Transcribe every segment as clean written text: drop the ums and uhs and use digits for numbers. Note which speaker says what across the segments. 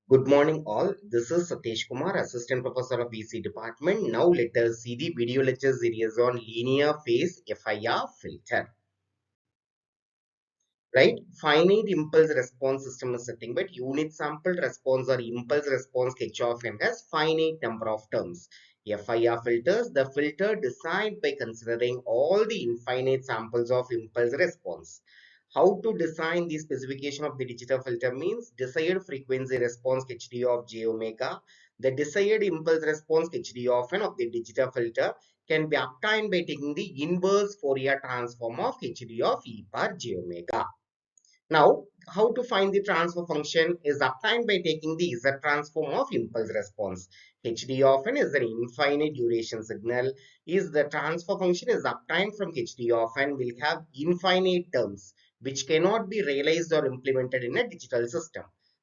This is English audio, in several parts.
Speaker 1: Good morning, all. This is Satish Kumar, Assistant Professor of BC Department. Now, let us see the video lecture series on linear phase FIR filter. Right? Finite impulse response system is nothing but unit sample response or impulse response Kirchhoff and has finite number of terms. FIR filters, the filter designed by considering all the infinite samples of impulse response. How to design the specification of the digital filter means desired frequency response HD of j omega. The desired impulse response HD of n of the digital filter can be obtained by taking the inverse Fourier transform of HD of e power j omega. Now, how to find the transfer function is obtained by taking the Z transform of impulse response. HD of n is an infinite duration signal. Is the transfer function is obtained from HD of n will have infinite terms which cannot be realized or implemented in a digital system.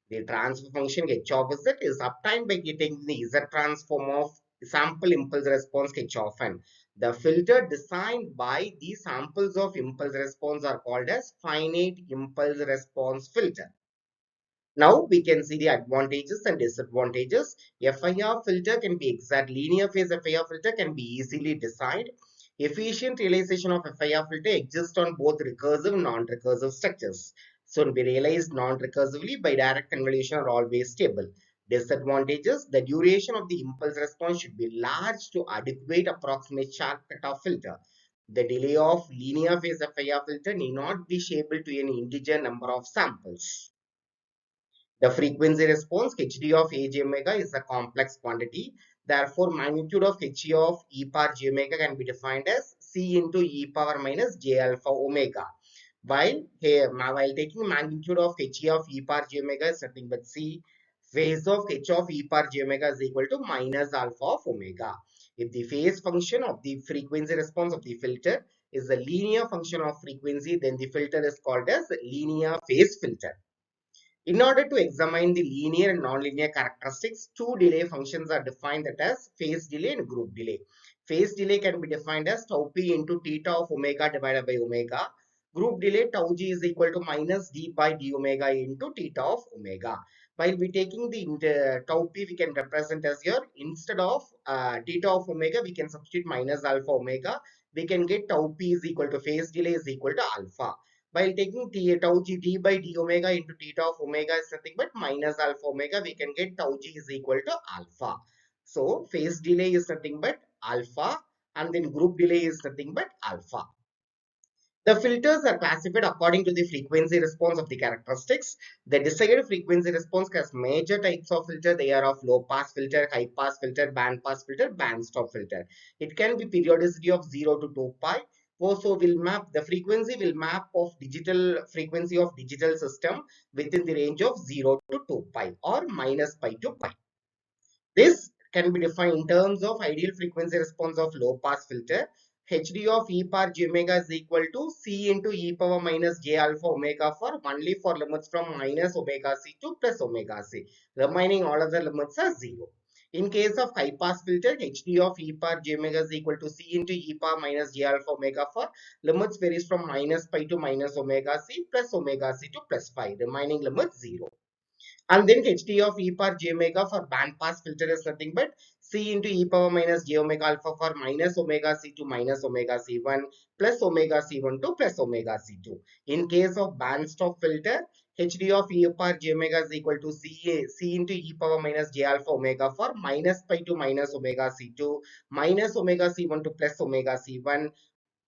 Speaker 1: The transfer function H of Z is obtained by getting the Z transform of sample impulse response H of n. The filter designed by the samples of impulse response are called as finite impulse response filter. Now we can see the advantages and disadvantages. FIR filter can be exact. Linear phase FIR filter can be easily designed. Efficient realization of FIR filter exists on both recursive and non-recursive structures. So we realize non-recursively by direct convolution are always stable. Disadvantages: the duration of the impulse response should be large to adequate approximate sharp cutoff filter. The delay of linear phase FIR filter need not be shaped to an integer number of samples. The frequency response Hd of a j omega is a complex quantity. Therefore, magnitude of He of e power j omega can be defined as C into e power minus j alpha omega. While taking magnitude of He of e power j omega is nothing but C, phase of H of e power j omega is equal to minus alpha of omega. If the phase function of the frequency response of the filter is a linear function of frequency, then the filter is called as linear phase filter. In order to examine the linear and nonlinear characteristics, two delay functions are defined, that as phase delay and group delay. Phase delay can be defined as tau p into theta of omega divided by omega. Group delay tau g is equal to minus d by d omega into theta of omega. While we taking the tau p, we can represent as here, instead of theta of omega, we can substitute minus alpha omega. We can get tau p is equal to phase delay is equal to alpha. While taking tau g d by d omega into theta of omega is nothing but minus alpha omega, we can get tau g is equal to alpha. So phase delay is nothing but alpha, and then group delay is nothing but alpha. The filters are classified according to the frequency response of the characteristics. The desired frequency response has major types of filter. They are of low pass filter, high pass filter, band pass filter, band stop filter. It can be periodicity of 0 to 2 pi. Also will map, the frequency will map of digital frequency of digital system within the range of 0 to 2 pi or minus pi to pi. This can be defined in terms of ideal frequency response of low pass filter. Hd of e power j omega is equal to C into e power minus j alpha omega for only for limits from minus omega c to plus omega c. Remaining all other limits are 0. In case of high pass filter, Hd of e power j omega is equal to C into e power minus j alpha omega for limits varies from minus pi to minus omega c plus omega c to plus pi. Remaining limits 0. And then Ht of e power j omega for band pass filter is nothing but C into e power minus j omega alpha for minus omega c to minus omega c1 plus omega c1 to plus omega c2. In case of band stop filter, Hd of e power j omega is equal to C into e power minus j alpha omega for minus pi to minus omega c2 minus omega c1 to plus omega c1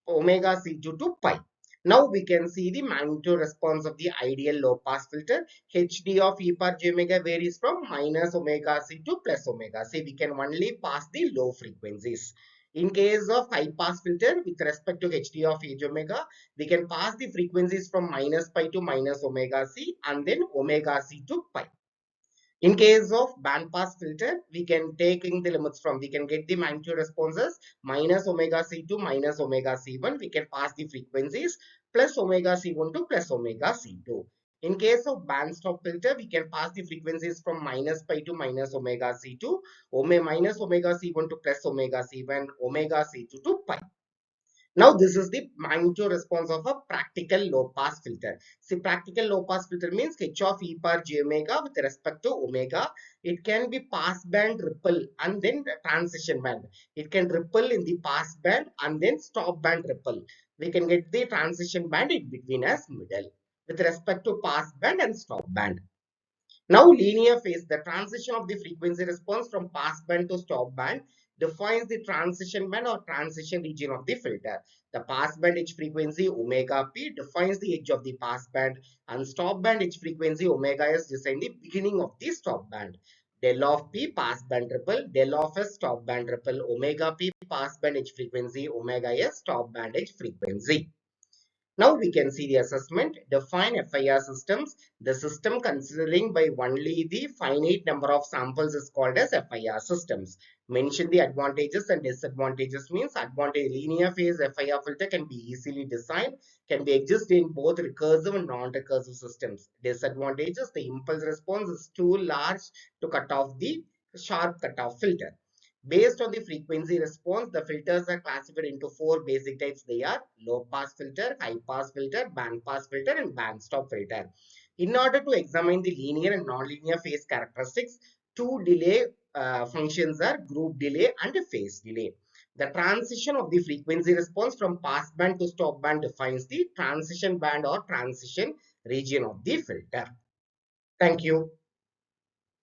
Speaker 1: omega c2 to pi. Now we can see the magnitude response of the ideal low pass filter. Hd of e power j omega varies from minus omega c to plus omega c. We can only pass the low frequencies. In case of high pass filter, with respect to Hd of e j omega, we can pass the frequencies from minus pi to minus omega c and then omega c to pi. In case of band pass filter, we can take in the limits from, we can get the magnitude responses minus omega c2 minus omega c1. We can pass the frequencies plus omega c1 to plus omega c2. In case of band stop filter, we can pass the frequencies from minus pi to minus omega c2, minus omega c1 to plus omega c1, omega c2 to pi. Now, this is the magnitude response of a practical low pass filter. See, practical low pass filter means h of e power j omega with respect to omega. It can be pass band ripple and then the transition band. It can ripple in the pass band and then stop band ripple. We can get the transition band in between as middle with respect to pass band and stop band. Now, linear phase, the transition of the frequency response from pass band to stop band defines the transition band or transition region of the filter. The pass band edge frequency omega p defines the edge of the pass band, and stop band edge frequency omega s defines the beginning of the stop band. Del of p pass band ripple, del of s stop band ripple, omega p pass band edge frequency, omega s stop band edge frequency. Now we can see the assessment. Define FIR systems. The system considering by only the finite number of samples is called as FIR systems. Mention the advantages and disadvantages means advantage linear phase FIR filter can be easily designed, can be exist in both recursive and non-recursive systems. Disadvantages, the impulse response is too large to cut off the sharp cutoff filter. Based on the frequency response, the filters are classified into four basic types. They are low pass filter, high pass filter, band pass filter, and band stop filter. In order to examine the linear and non-linear phase characteristics, two delay functions are group delay and phase delay. The transition of the frequency response from pass band to stop band defines the transition band or transition region of the filter. Thank you.